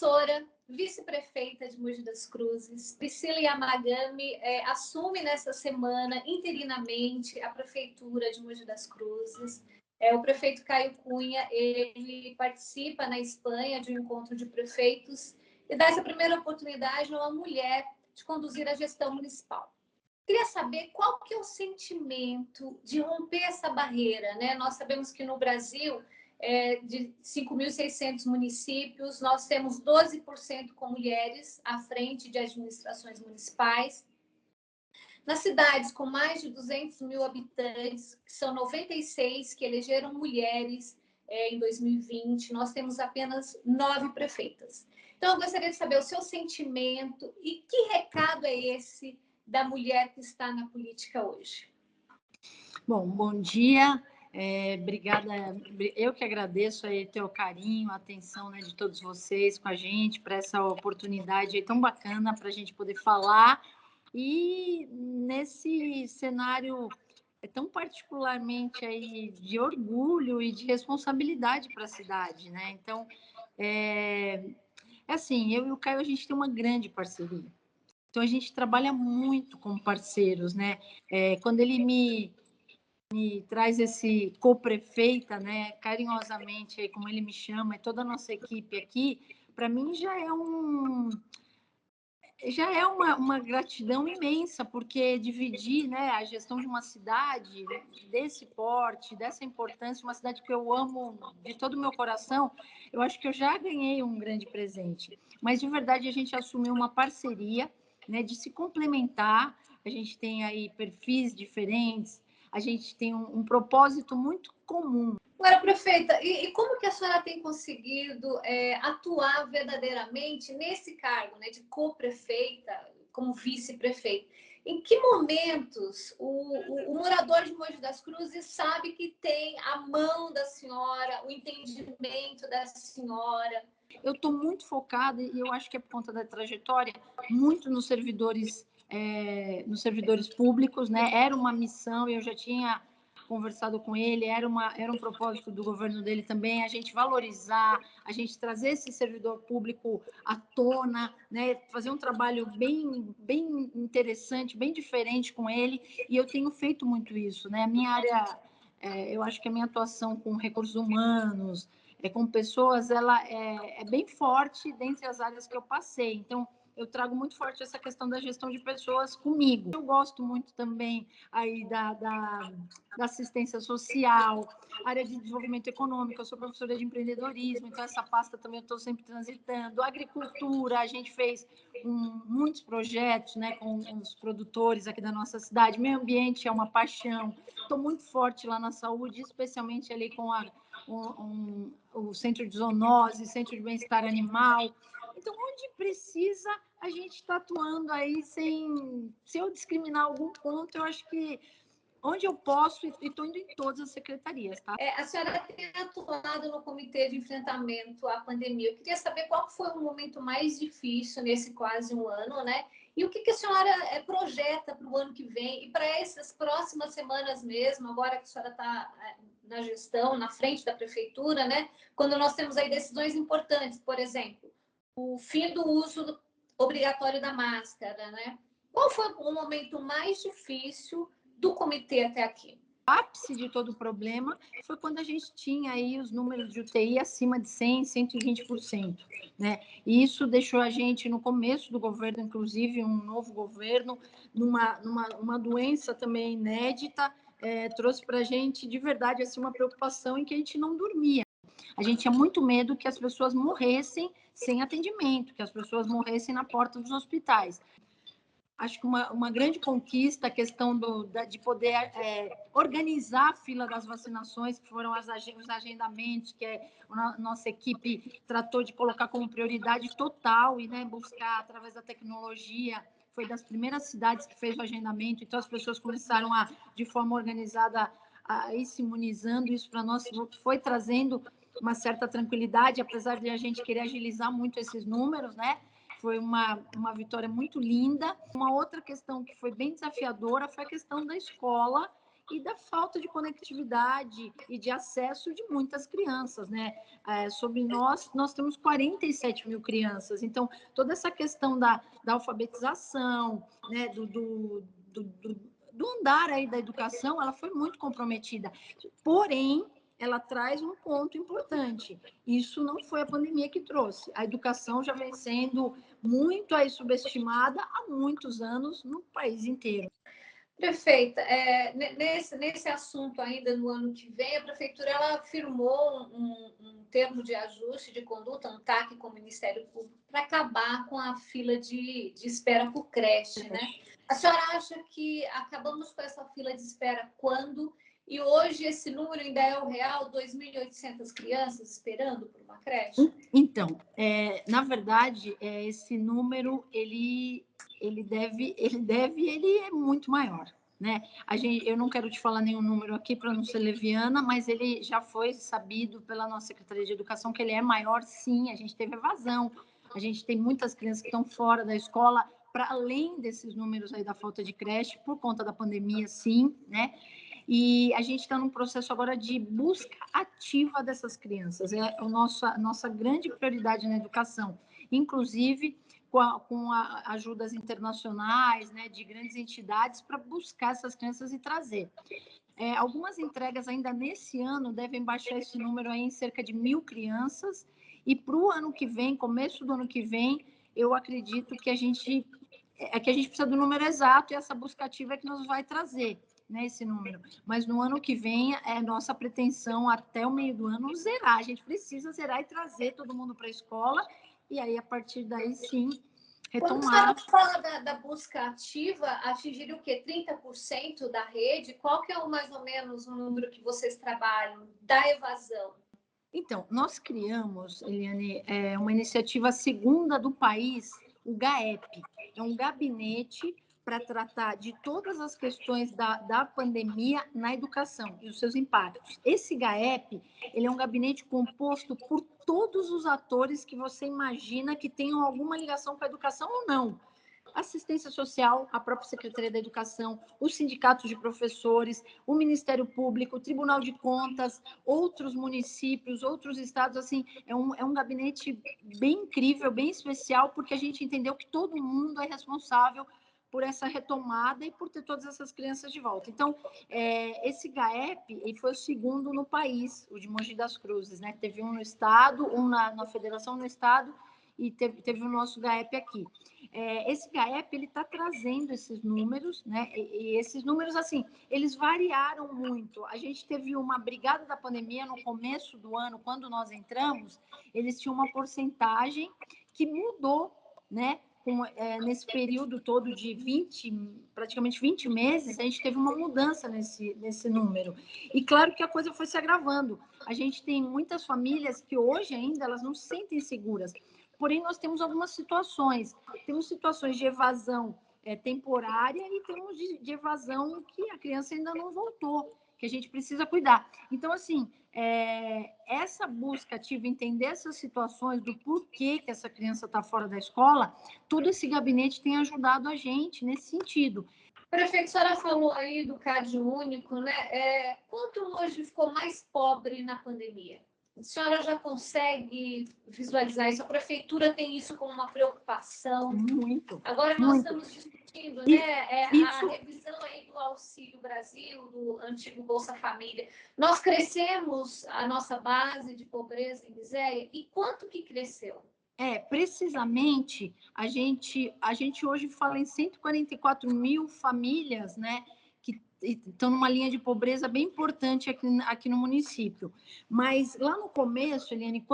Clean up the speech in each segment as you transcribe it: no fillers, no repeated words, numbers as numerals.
professora, vice-prefeita de Mogi das Cruzes. Priscila Yamagami assume nessa semana, interinamente, a prefeitura de Mogi das Cruzes. O prefeito Caio Cunha, ele participa na Espanha de um encontro de prefeitos e dá essa primeira oportunidade a uma mulher de conduzir a gestão municipal. Queria saber qual que é o sentimento de romper essa barreira, né? Nós sabemos que no Brasil, de 5.600 municípios, nós temos 12% com mulheres à frente de administrações municipais. Nas cidades com mais de 200 mil habitantes, que são 96 que elegeram mulheres em 2020, nós temos apenas 9 prefeitas. Então, eu gostaria de saber o seu sentimento e que recado é esse da mulher que está na política hoje. Bom dia, obrigada. Eu que agradeço aí teu carinho, a atenção, né, de todos vocês com a gente, para essa oportunidade aí tão bacana para a gente poder falar. E nesse cenário tão particularmente aí de orgulho e de responsabilidade para a cidade, né? Então, assim, eu e o Caio, a gente tem uma grande parceria. Então, a gente trabalha muito como parceiros, né? Quando ele me traz esse co-prefeita, né? Carinhosamente, aí, como ele me chama, e toda a nossa equipe aqui, para mim já é uma gratidão imensa, porque dividir, né, a gestão de uma cidade desse porte, dessa importância, uma cidade que eu amo de todo o meu coração, eu acho que eu já ganhei um grande presente. Mas, de verdade, a gente assumiu uma parceria, né, de se complementar. A gente tem aí perfis diferentes, a gente tem um propósito muito comum. Agora, prefeita, e como que a senhora tem conseguido atuar verdadeiramente nesse cargo, né, de co-prefeita, como vice-prefeita? Em que momentos o morador de Mogi das Cruzes sabe que tem a mão da senhora, o entendimento da senhora? Eu estou muito focada, e eu acho que é por conta da trajetória, muito nos servidores públicos, né? Era uma missão, eu já tinha conversado com ele, era um propósito do governo dele também, a gente valorizar, a gente trazer esse servidor público à tona, né? Fazer um trabalho bem interessante, bem diferente com ele, e eu tenho feito muito isso, né? A minha área, eu acho que a minha atuação com recursos humanos, com pessoas, ela é bem forte dentre as áreas que eu passei. Então, eu trago muito forte essa questão da gestão de pessoas comigo. Eu gosto muito também aí da assistência social, área de desenvolvimento econômico, eu sou professora de empreendedorismo, então essa pasta também eu estou sempre transitando. Agricultura, a gente fez muitos projetos, né, com os produtores aqui da nossa cidade. Meio ambiente é uma paixão. Estou muito forte lá na saúde, especialmente ali com o centro de zoonose, centro de bem-estar animal. Então, onde precisa, a gente está atuando aí sem eu discriminar algum ponto. Eu acho que onde eu posso, e estou indo em todas as secretarias, tá? A senhora tem atuado no Comitê de Enfrentamento à Pandemia. Eu queria saber qual foi o momento mais difícil nesse quase um ano, né? E o que a senhora projeta para o ano que vem e para essas próximas semanas mesmo, agora que a senhora está na gestão, na frente da prefeitura, né? Quando nós temos aí decisões importantes, por exemplo, o fim do uso obrigatório da máscara, né? Qual foi o momento mais difícil do comitê até aqui? O ápice de todo o problema foi quando a gente tinha aí os números de UTI acima de 100%, 120%, né? E isso deixou a gente, no começo do governo, inclusive um novo governo, numa doença também inédita, trouxe para a gente, de verdade, assim, uma preocupação em que a gente não dormia. A gente tinha muito medo que as pessoas morressem sem atendimento, que as pessoas morressem na porta dos hospitais. Acho que uma grande conquista a questão de poder organizar a fila das vacinações, que foram os agendamentos, que a nossa equipe tratou de colocar como prioridade total e, né, buscar através da tecnologia. Foi das primeiras cidades que fez o agendamento, então as pessoas começaram de forma organizada, a ir se imunizando. Isso para nós foi trazendo uma certa tranquilidade, apesar de a gente querer agilizar muito esses números, né? Foi uma vitória muito linda. Uma outra questão que foi bem desafiadora foi a questão da escola, e da falta de conectividade e de acesso de muitas crianças, né? Sobre nós temos 47 mil crianças, então toda essa questão da alfabetização, né? Do andar aí da educação, ela foi muito comprometida. Porém, ela traz um ponto importante. Isso não foi a pandemia que trouxe. A educação já vem sendo muito aí subestimada há muitos anos no país inteiro. Prefeita, nesse assunto ainda no ano que vem, a prefeitura ela firmou um termo de ajuste de conduta, um TAC com o Ministério Público, para acabar com a fila de espera por creche, né? A senhora acha que acabamos com essa fila de espera quando? E hoje esse número ainda é o real, 2.800 crianças esperando por uma creche? Então, na verdade, esse número ele é muito maior, né? Eu não quero te falar nenhum número aqui para não ser leviana, mas ele já foi sabido pela nossa Secretaria de Educação que ele é maior, sim. A gente teve evasão, a gente tem muitas crianças que estão fora da escola, para além desses números aí da falta de creche, por conta da pandemia, sim, né? E a gente está num processo agora de busca ativa dessas crianças. É a nossa grande prioridade na educação, inclusive com ajudas internacionais, né, de grandes entidades, para buscar essas crianças e trazer. Algumas entregas ainda nesse ano devem baixar esse número aí em cerca de 1.000 crianças, e para o ano que vem, começo do ano que vem, eu acredito que a gente precisa do número exato, e essa busca ativa é que nos vai trazer, né, esse número. Mas no ano que vem, é nossa pretensão, até o meio do ano, zerar. A gente precisa zerar e trazer todo mundo para a escola, e aí, a partir daí, sim, Quando a senhora retomar. fala da busca ativa, atingir o quê? 30% da rede? Qual que é mais ou menos o número que vocês trabalham da evasão? Então, nós criamos, Eliane, uma iniciativa segunda do país, o GAEP. É um gabinete para tratar de todas as questões da pandemia na educação e os seus impactos. Esse GAEP, ele é um gabinete composto por todos os atores que você imagina que tenham alguma ligação com a educação ou não. Assistência social, a própria Secretaria da Educação, os sindicatos de professores, o Ministério Público, o Tribunal de Contas, outros municípios, outros estados. Assim, é um gabinete bem incrível, bem especial, porque a gente entendeu que todo mundo é responsável por essa retomada e por ter todas essas crianças de volta. Então, esse GAEP ele foi o segundo no país, o de Mogi das Cruzes, né? Teve um no estado, um na federação no estado, e teve o nosso GAEP aqui. Esse GAEP ele está trazendo esses números, né? E esses números, assim, eles variaram muito. A gente teve uma brigada da pandemia no começo do ano, quando nós entramos, eles tinham uma porcentagem que mudou, né? Nesse período todo de praticamente 20 meses, a gente teve uma mudança nesse número. E claro que a coisa foi se agravando. A gente tem muitas famílias que hoje ainda elas não se sentem seguras. Porém, nós temos algumas situações. Temos situações de evasão temporária e temos de evasão que a criança ainda não voltou, que a gente precisa cuidar. Então, assim, essa busca ativa, entender essas situações do porquê que essa criança está fora da escola, todo esse gabinete tem ajudado a gente nesse sentido. Prefeito, a senhora falou aí do CAD único, né? Quanto hoje ficou mais pobre na pandemia? A senhora já consegue visualizar isso? A prefeitura tem isso como uma preocupação? Muito. Agora nós Muito. estamos discutindo, né, a Isso. revisão aí do Auxílio Brasil, do antigo Bolsa Família. Nós crescemos a nossa base de pobreza e miséria, e quanto que cresceu? Precisamente, a gente hoje fala em 144 mil famílias, né, que estão numa linha de pobreza bem importante aqui no município. Mas lá no começo, Eliane,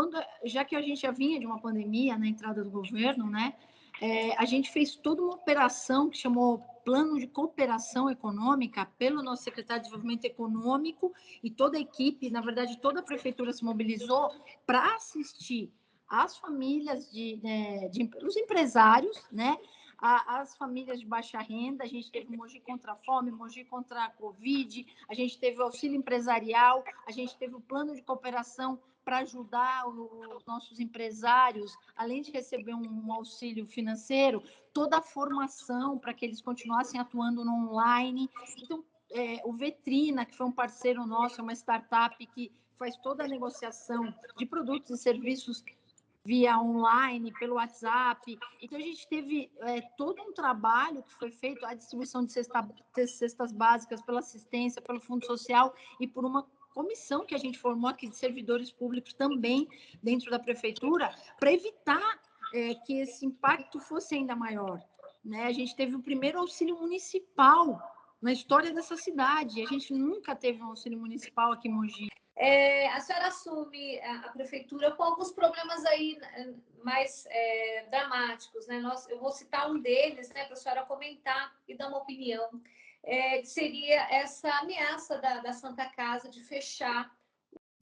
já que a gente já vinha de uma pandemia na entrada do governo, né, a gente fez toda uma operação que chamou Plano de Cooperação Econômica pelo nosso secretário de Desenvolvimento Econômico, e toda a equipe, na verdade, toda a prefeitura se mobilizou para assistir as famílias os empresários, né? As famílias de baixa renda. A gente teve Mogi contra a fome, Mogi contra a Covid, a gente teve o auxílio empresarial, a gente teve o plano de cooperação para ajudar os nossos empresários, além de receber um auxílio financeiro, toda a formação para que eles continuassem atuando no online. Então, o Vetrina, que foi um parceiro nosso, é uma startup que faz toda a negociação de produtos e serviços via online, pelo WhatsApp. Então, a gente teve todo um trabalho que foi feito, a distribuição de cestas básicas pela assistência, pelo Fundo Social e por uma comissão que a gente formou aqui de servidores públicos também dentro da prefeitura, para evitar que esse impacto fosse ainda maior. Né? A gente teve o primeiro auxílio municipal na história dessa cidade. A gente nunca teve um auxílio municipal aqui em Mogi. A senhora assume a prefeitura com alguns problemas aí mais dramáticos, né? Eu vou citar um deles, né, para a senhora comentar e dar uma opinião, que seria essa ameaça da Santa Casa de fechar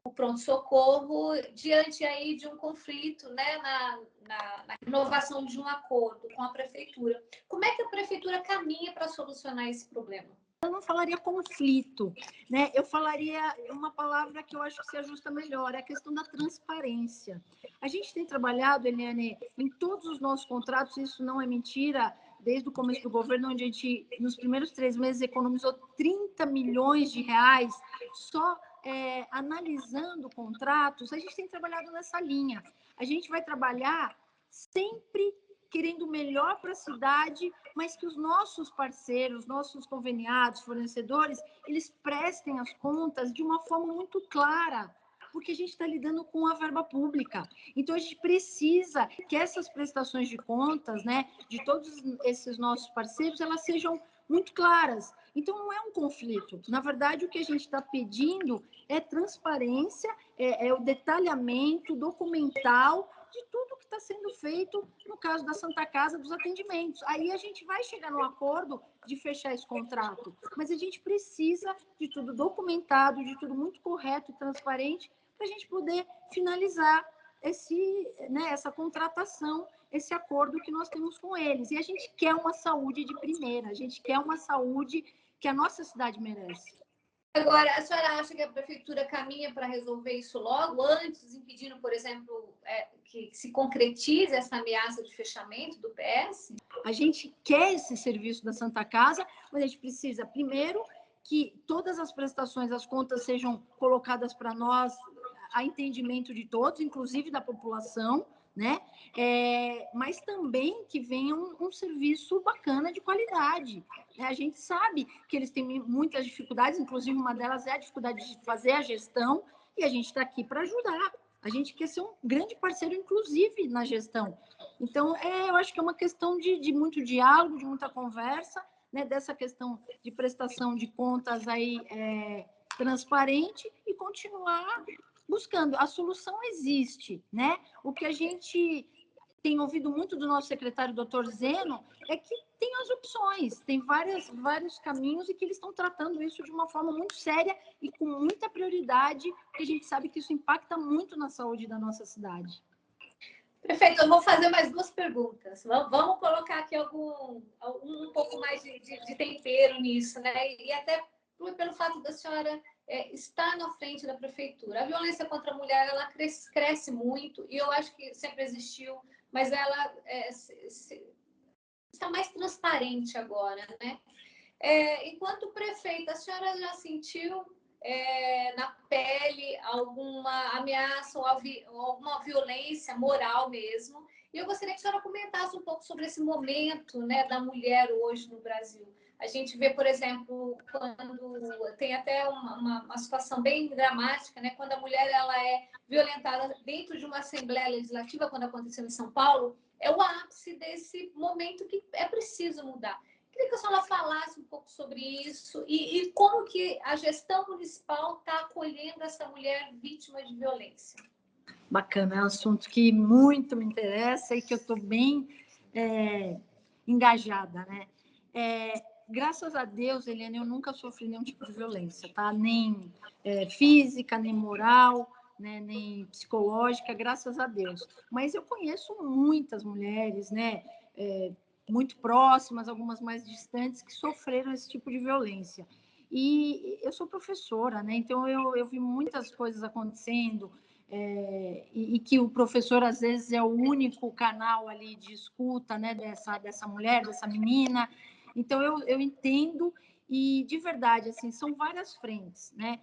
o pronto-socorro diante aí de um conflito, né, na renovação de um acordo com a prefeitura. Como é que a prefeitura caminha para solucionar esse problema? Eu não falaria conflito, né? Eu falaria uma palavra que eu acho que se ajusta melhor, é a questão da transparência. A gente tem trabalhado, Eliane, em todos os nossos contratos, isso não é mentira, desde o começo do governo, onde a gente, nos primeiros 3 meses, economizou 30 milhões de reais só analisando contratos. A gente tem trabalhado nessa linha. A gente vai trabalhar sempre querendo o melhor para a cidade, mas que os nossos parceiros, nossos conveniados, fornecedores, eles prestem as contas de uma forma muito clara, porque a gente está lidando com a verba pública. Então, a gente precisa que essas prestações de contas, né, de todos esses nossos parceiros, elas sejam muito claras. Então, não é um conflito. Na verdade, o que a gente está pedindo é transparência, é o detalhamento documental de tudo que está sendo feito no caso da Santa Casa dos atendimentos. Aí a gente vai chegar no acordo de fechar esse contrato, mas a gente precisa de tudo documentado, de tudo muito correto e transparente para a gente poder finalizar essa contratação, esse acordo que nós temos com eles. E a gente quer uma saúde de primeira, a gente quer uma saúde que a nossa cidade merece. Agora, a senhora acha que a prefeitura caminha para resolver isso logo, antes, impedindo, por exemplo, que se concretize essa ameaça de fechamento do PS? A gente quer esse serviço da Santa Casa, mas a gente precisa, primeiro, que todas as prestações, as contas sejam colocadas para nós a entendimento de todos, inclusive da população, né? Mas também que venha um serviço bacana de qualidade. A gente sabe que eles têm muitas dificuldades, inclusive uma delas é a dificuldade de fazer a gestão, e a gente está aqui para ajudar. A gente quer ser um grande parceiro, inclusive, na gestão. Então, eu acho que é uma questão de muito diálogo, de muita conversa, né, dessa questão de prestação de contas aí transparente e continuar buscando. A solução existe, né? O que a gente tem ouvido muito do nosso secretário, doutor Zeno, é que tem as opções, tem vários caminhos e que eles estão tratando isso de uma forma muito séria e com muita prioridade, porque a gente sabe que isso impacta muito na saúde da nossa cidade. Perfeito, eu vou fazer mais 2 perguntas. Vamos colocar aqui um pouco mais de tempero nisso, né? E até pelo fato da senhora estar na frente da prefeitura. A violência contra a mulher, ela cresce muito, e eu acho que sempre existiu, mas ela está mais transparente agora, né? Enquanto prefeita, a senhora já sentiu na pele alguma ameaça ou alguma violência moral mesmo? E eu gostaria que a senhora comentasse um pouco sobre esse momento, né, da mulher hoje no Brasil. A gente vê, por exemplo, quando tem até uma situação bem dramática, né, quando a mulher ela é violentada dentro de uma Assembleia Legislativa, quando aconteceu em São Paulo, é o ápice desse momento que é preciso mudar. Queria que a senhora falasse um pouco sobre isso e como que a gestão municipal está acolhendo essa mulher vítima de violência. Bacana, é um assunto que muito me interessa e que eu estou bem engajada, né? Graças a Deus, Eliane, eu nunca sofri nenhum tipo de violência, tá? Nem física, nem moral, né? Nem psicológica, graças a Deus. Mas eu conheço muitas mulheres, né? Muito próximas, algumas mais distantes, que sofreram esse tipo de violência. E eu sou professora, né? Então eu vi muitas coisas acontecendo, e que o professor, às vezes, é o único canal ali de escuta, né, dessa mulher, dessa menina. Então, eu entendo E, de verdade, assim, são várias frentes, né?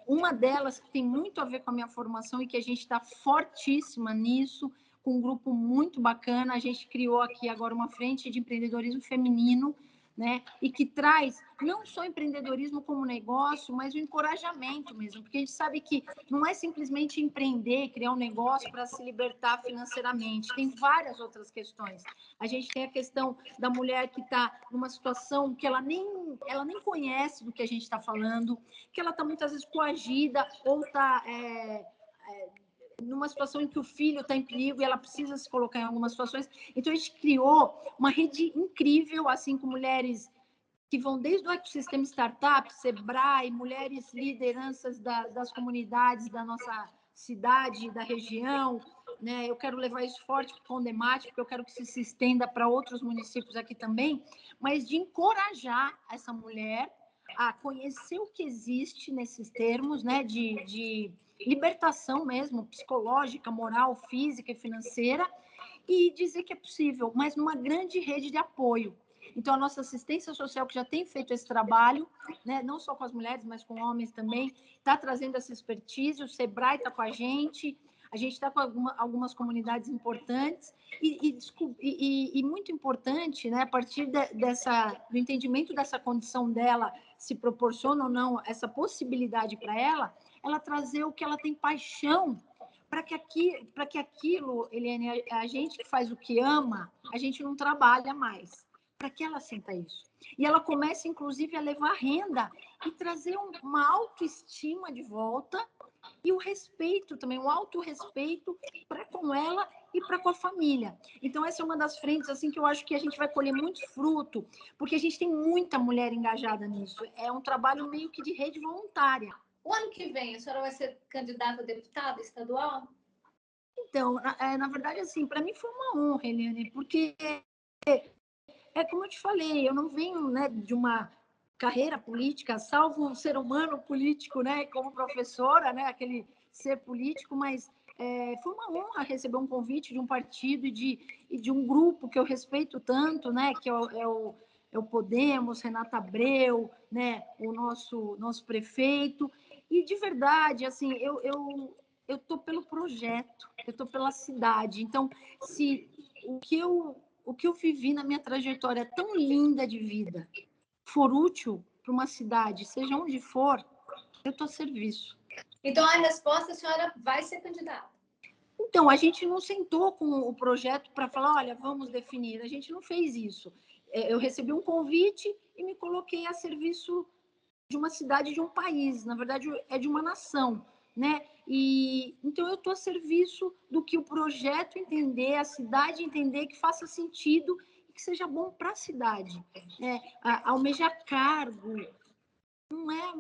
Uma delas que tem muito a ver com a minha formação e que a gente está fortíssima nisso, com um grupo muito bacana. A gente criou aqui agora uma frente de empreendedorismo feminino, né? E que traz não só empreendedorismo como negócio, mas o encorajamento mesmo, porque a gente sabe que não é simplesmente empreender, criar um negócio para se libertar financeiramente, tem várias outras questões. A gente tem a questão da mulher que está numa situação que ela nem conhece do que a gente está falando, que ela está muitas vezes coagida ou está numa situação em que o filho está em perigo e ela precisa se colocar em algumas situações. Então, a gente criou uma rede incrível, assim, com mulheres que vão desde o ecossistema startup, Sebrae, mulheres lideranças das comunidades da nossa cidade, da região, né? Eu quero levar isso forte para o Condemate, porque eu quero que isso se estenda para outros municípios aqui também, mas de encorajar essa mulher a conhecer o que existe nesses termos, né? De libertação mesmo, psicológica, moral, física e financeira, e dizer que é possível, mas numa grande rede de apoio. Então, a nossa assistência social, que já tem feito esse trabalho, né, não só com as mulheres, mas com homens também, está trazendo essa expertise, o Sebrae está com a gente está com algumas comunidades importantes, e muito importante, né, a partir do entendimento dessa condição dela, se proporciona ou não essa possibilidade para ela trazer o que ela tem paixão, para que aquilo, Eliane, a gente que faz o que ama, a gente não trabalha mais. Para que ela sinta isso? E ela começa, inclusive, a levar renda e trazer uma autoestima de volta e o respeito também, o autorrespeito para com ela e para com a família. Então, essa é uma das frentes assim que eu acho que a gente vai colher muito fruto, porque a gente tem muita mulher engajada nisso. É um trabalho meio que de rede voluntária. O ano que vem, a senhora vai ser candidata a deputada estadual? Então, na verdade, assim, para mim foi uma honra, Eliane, porque como eu te falei, eu não venho, né, de uma carreira política, salvo um ser humano político, né, como professora, né, aquele ser político, mas foi uma honra receber um convite de um partido e de um grupo que eu respeito tanto, né, que é o Podemos, Renata Abreu, né, o nosso prefeito, e de verdade, assim, eu estou pelo projeto, eu estou pela cidade, então, se o que eu vivi na minha trajetória tão linda de vida for útil para uma cidade, seja onde for, eu estou a serviço. Então, a resposta, a senhora vai ser candidata? Então, a gente não sentou com o projeto para falar, olha, vamos definir. A gente não fez isso. Eu recebi um convite e me coloquei a serviço de uma cidade, de um país. Na verdade, é de uma nação, né? E então eu estou a serviço do que o projeto entender, a cidade entender, que faça sentido e que seja bom para a cidade. Almejar cargo não é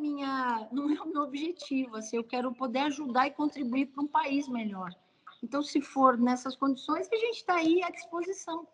o meu objetivo. Assim, eu quero poder ajudar e contribuir para um país melhor. Então, se for nessas condições, a gente está aí à disposição.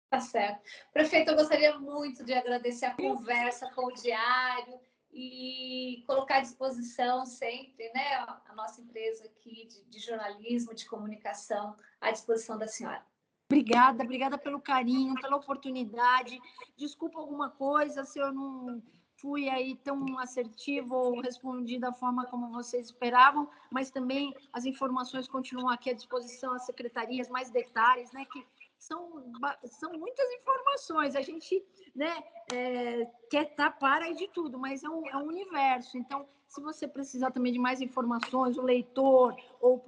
Tá certo. Prefeito, eu gostaria muito de agradecer a conversa com o Diário e colocar à disposição sempre, né, a nossa empresa aqui de jornalismo, de comunicação, à disposição da senhora. Obrigada pelo carinho, pela oportunidade. Desculpa alguma coisa se eu não fui aí tão assertivo ou respondi da forma como vocês esperavam, mas também as informações continuam aqui à disposição, as secretarias, mais detalhes, né, que são muitas informações. A gente, né, quer tapar aí de tudo, mas é um universo. Então, se você precisar também de mais informações, o leitor ou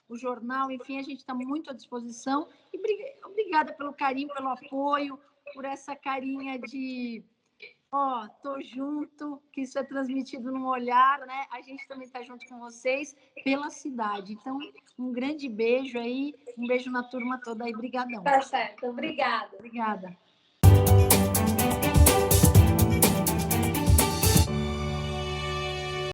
o jornal, enfim, a gente está muito à disposição. E obrigada pelo carinho, pelo apoio, por essa carinha de tô junto, que isso é transmitido no olhar, né? A gente também está junto com vocês pela cidade. Então, um grande beijo aí, um beijo na turma toda aí, brigadão. Tá certo, obrigada. Obrigada.